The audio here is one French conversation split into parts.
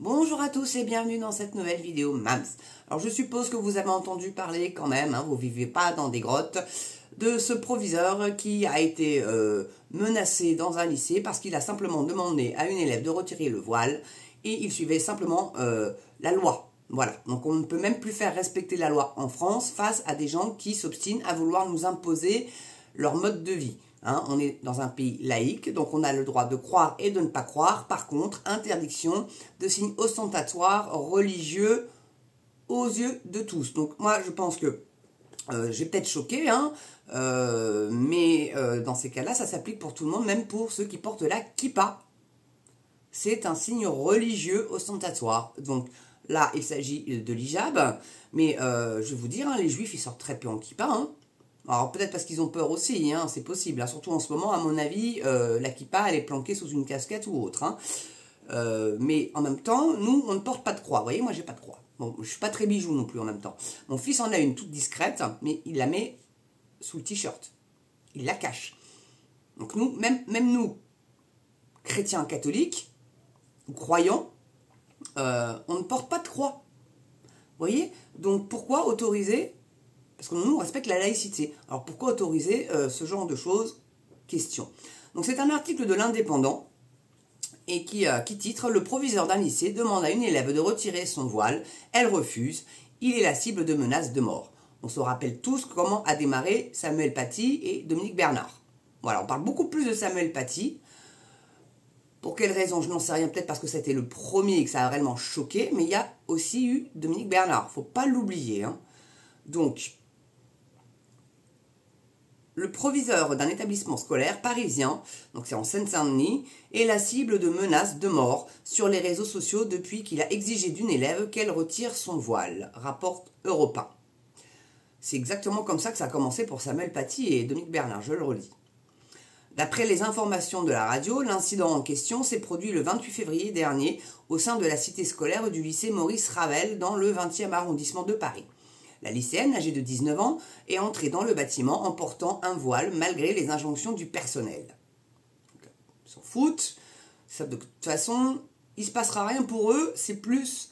Bonjour à tous et bienvenue dans cette nouvelle vidéo MAMS. Alors je suppose que vous avez entendu parler quand même, vous vivez pas dans des grottes, de ce proviseur qui a été menacé dans un lycée parce qu'il a simplement demandé à une élève de retirer le voile et il suivait simplement la loi. Voilà, donc on ne peut même plus faire respecter la loi en France face à des gens qui s'obstinent à vouloir nous imposer leur mode de vie. On est dans un pays laïque, donc on a le droit de croire et de ne pas croire. Par contre, interdiction de signes ostentatoires religieux aux yeux de tous. Donc moi, je pense que j'ai peut-être choqué, mais dans ces cas-là, ça s'applique pour tout le monde, même pour ceux qui portent la kippa. C'est un signe religieux ostentatoire. Donc là, il s'agit de l'hijab, mais je vais vous dire, les juifs, ils sortent très peu en kippa, Alors peut-être parce qu'ils ont peur aussi, c'est possible. Surtout en ce moment, à mon avis, la kippa, elle est planquée sous une casquette ou autre. Mais en même temps, nous, on ne porte pas de croix. Vous voyez, moi, j'ai pas de croix. Bon, je suis pas très bijou non plus en même temps. Mon fils en a une toute discrète, mais il la met sous le t-shirt. Il la cache. Donc nous, même nous, chrétiens catholiques, ou croyants, on ne porte pas de croix. Vous voyez? Donc pourquoi autoriser? Parce que nous, on respecte la laïcité. Alors pourquoi autoriser ce genre de choses? Question. Donc c'est un article de l'Indépendant et qui titre « Le proviseur d'un lycée demande à une élève de retirer son voile. Elle refuse. Il est la cible de menaces de mort. » On se rappelle tous comment a démarré Samuel Paty et Dominique Bernard. Voilà, on parle beaucoup plus de Samuel Paty. Pour quelle raison, je n'en sais rien. Peut-être parce que c'était le premier et que ça a réellement choqué. Mais il y a aussi eu Dominique Bernard. Il ne faut pas l'oublier. Donc, le proviseur d'un établissement scolaire parisien, donc c'est en Seine-Saint-Denis, est la cible de menaces de mort sur les réseaux sociaux depuis qu'il a exigé d'une élève qu'elle retire son voile, rapporte Europe 1. C'est exactement comme ça que ça a commencé pour Samuel Paty et Dominique Bernard, je le redis. D'après les informations de la radio, l'incident en question s'est produit le 28 février dernier au sein de la cité scolaire du lycée Maurice Ravel dans le 20e arrondissement de Paris. La lycéenne, âgée de 19 ans, est entrée dans le bâtiment en portant un voile malgré les injonctions du personnel. Ils s'en foutent. Ça, de toute façon, il ne se passera rien pour eux. C'est plus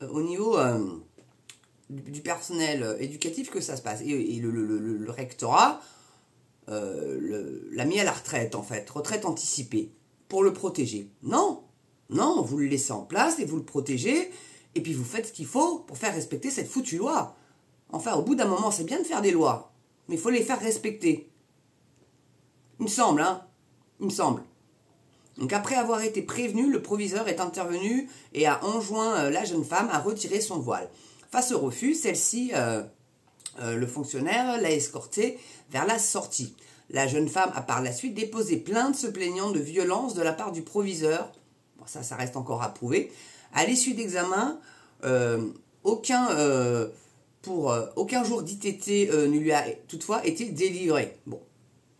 au niveau du personnel éducatif que ça se passe. Et le rectorat l'a mis à la retraite, en fait. Retraite anticipée. Pour le protéger. Non, vous le laissez en place et vous le protégez. Et puis vous faites ce qu'il faut pour faire respecter cette foutue loi. Enfin, au bout d'un moment, c'est bien de faire des lois, mais il faut les faire respecter. Il me semble, Il me semble. Donc après avoir été prévenu, le proviseur est intervenu et a enjoint la jeune femme à retirer son voile. Face au refus, celle-ci, le fonctionnaire, l'a escortée vers la sortie. La jeune femme a par la suite déposé plainte se plaignant de violence de la part du proviseur. Bon, ça reste encore à prouver. À l'issue d'examen, aucun jour d'ITT ne lui a toutefois été délivré. Bon,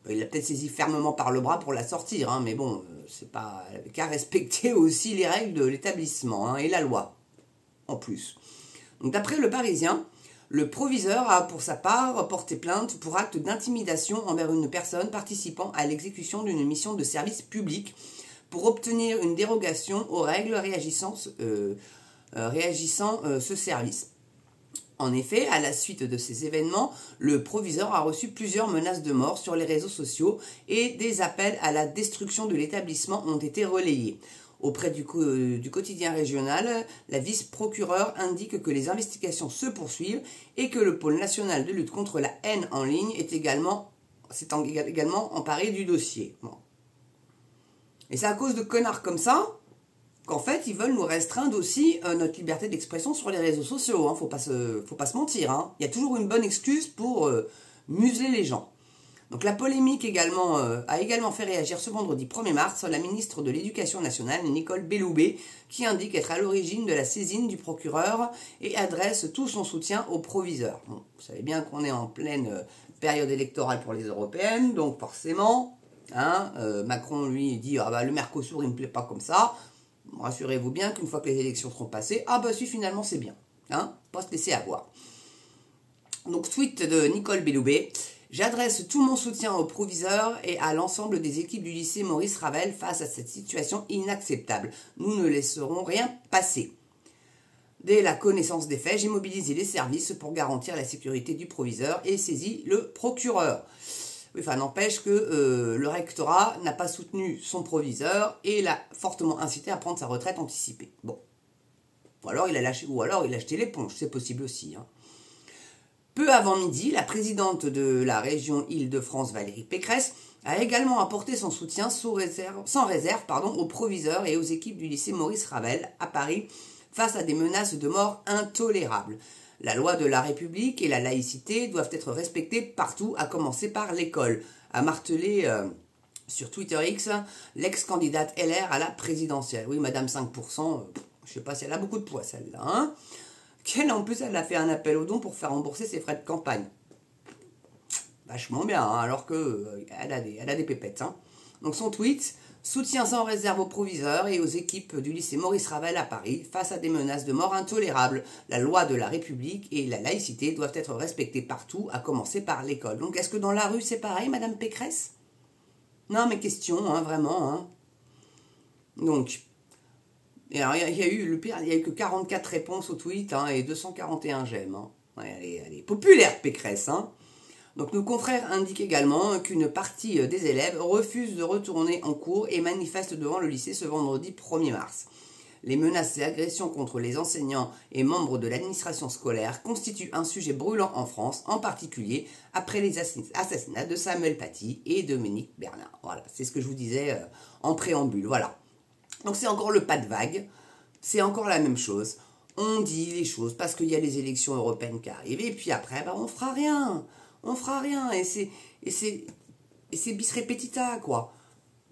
il a peut-être saisi fermement par le bras pour la sortir, mais bon, c'est pas qu'à respecter aussi les règles de l'établissement et la loi, en plus. Donc d'après le Parisien, le proviseur a pour sa part porté plainte pour acte d'intimidation envers une personne participant à l'exécution d'une mission de service public pour obtenir une dérogation aux règles régissant ce service. En effet, à la suite de ces événements, le proviseur a reçu plusieurs menaces de mort sur les réseaux sociaux et des appels à la destruction de l'établissement ont été relayés. Auprès du quotidien régional, la vice-procureure indique que les investigations se poursuivent et que le pôle national de lutte contre la haine en ligne s'est également emparé du dossier. Bon. Et c'est à cause de connards comme ça qu'en fait, ils veulent nous restreindre aussi notre liberté d'expression sur les réseaux sociaux. Faut pas se mentir. Il y a toujours une bonne excuse pour museler les gens. Donc la polémique a également fait réagir ce vendredi 1er mars la ministre de l'Éducation nationale, Nicole Belloubet, qui indique être à l'origine de la saisine du procureur et adresse tout son soutien au proviseur. Bon, vous savez bien qu'on est en pleine période électorale pour les européennes, donc forcément, Macron lui dit le Mercosur il me plaît pas comme ça. Rassurez-vous bien qu'une fois que les élections seront passées, si finalement c'est bien, pas se laisser avoir. Donc tweet de Nicole Belloubet, J'adresse tout mon soutien aux proviseurs et à l'ensemble des équipes du lycée Maurice Ravel face à cette situation inacceptable. Nous ne laisserons rien passer. Dès la connaissance des faits, j'ai mobilisé les services pour garantir la sécurité du proviseur et saisi le procureur. Oui, enfin, n'empêche que le rectorat n'a pas soutenu son proviseur et l'a fortement incité à prendre sa retraite anticipée. Bon. Ou alors il a acheté l'éponge, c'est possible aussi. Hein. Peu avant midi, la présidente de la région Île-de-France, Valérie Pécresse, a également apporté son soutien sans réserve aux proviseurs et aux équipes du lycée Maurice Ravel à Paris face à des menaces de mort intolérables. La loi de la République et la laïcité doivent être respectées partout, à commencer par l'école, a martelé sur Twitter X l'ex-candidate LR à la présidentielle. Oui, Madame 5%, je ne sais pas si elle a beaucoup de poids celle-là. Hein. En plus, elle a fait un appel aux dons pour faire rembourser ses frais de campagne. Vachement bien, hein, alors qu'elle a des pépettes. Hein. Donc son tweet, soutien sans réserve aux proviseurs et aux équipes du lycée Maurice Ravel à Paris face à des menaces de mort intolérables. La loi de la République et la laïcité doivent être respectées partout, à commencer par l'école. Donc est-ce que dans la rue c'est pareil, Madame Pécresse? Non, mais question, hein, vraiment. Hein. Donc... Et alors, il y a eu, le pire, il n'y a eu que 44 réponses au tweet hein, et 241 j'aime. Hein. Ouais, elle est populaire, Pécresse. Hein. Donc, nos confrères indiquent également qu'une partie des élèves refuse de retourner en cours et manifeste devant le lycée ce vendredi 1er mars. Les menaces et agressions contre les enseignants et membres de l'administration scolaire constituent un sujet brûlant en France, en particulier après les assassinats de Samuel Paty et Dominique Bernard. Voilà, c'est ce que je vous disais en préambule. Voilà. Donc c'est encore le pas de vague, c'est encore la même chose. On dit les choses parce qu'il y a les élections européennes qui arrivent et puis après, bah, on fera rien. On fera rien et c'est bis repetita, quoi.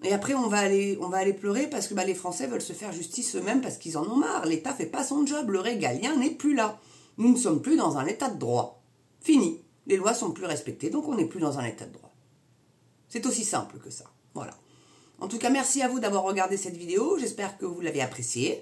Et après, on va aller pleurer parce que bah, les Français veulent se faire justice eux-mêmes parce qu'ils en ont marre. L'État fait pas son job, le régalien n'est plus là. Nous ne sommes plus dans un état de droit. Fini. Les lois sont plus respectées, donc on n'est plus dans un état de droit. C'est aussi simple que ça. Voilà. En tout cas, merci à vous d'avoir regardé cette vidéo. J'espère que vous l'avez appréciée.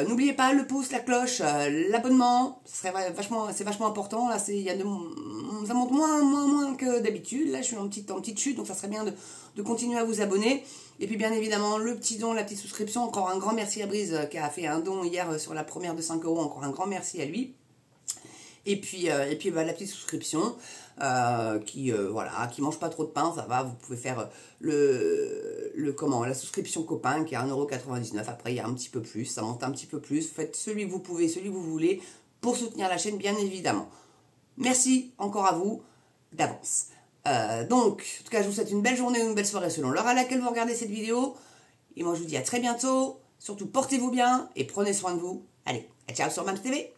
N'oubliez pas le pouce, la cloche, l'abonnement. C'est vachement important. Là, ça monte moins que d'habitude. Là, je suis en petite chute, donc ça serait bien de continuer à vous abonner. Et puis, bien évidemment, le petit don, la petite souscription. Encore un grand merci à Brise qui a fait un don hier sur la première de 5 €. Encore un grand merci à lui. Et puis bah, la petite souscription qui mange pas trop de pain, ça va, vous pouvez faire la souscription copain qui est à 1,99 €. Après il y a un petit peu plus, ça monte un petit peu plus. Faites celui que vous pouvez, celui que vous voulez pour soutenir la chaîne bien évidemment. Merci encore à vous d'avance. Donc, en tout cas, je vous souhaite une belle journée ou une belle soirée selon l'heure à laquelle vous regardez cette vidéo. Et moi je vous dis à très bientôt. Surtout portez-vous bien et prenez soin de vous. Allez, ciao sur MamsTV.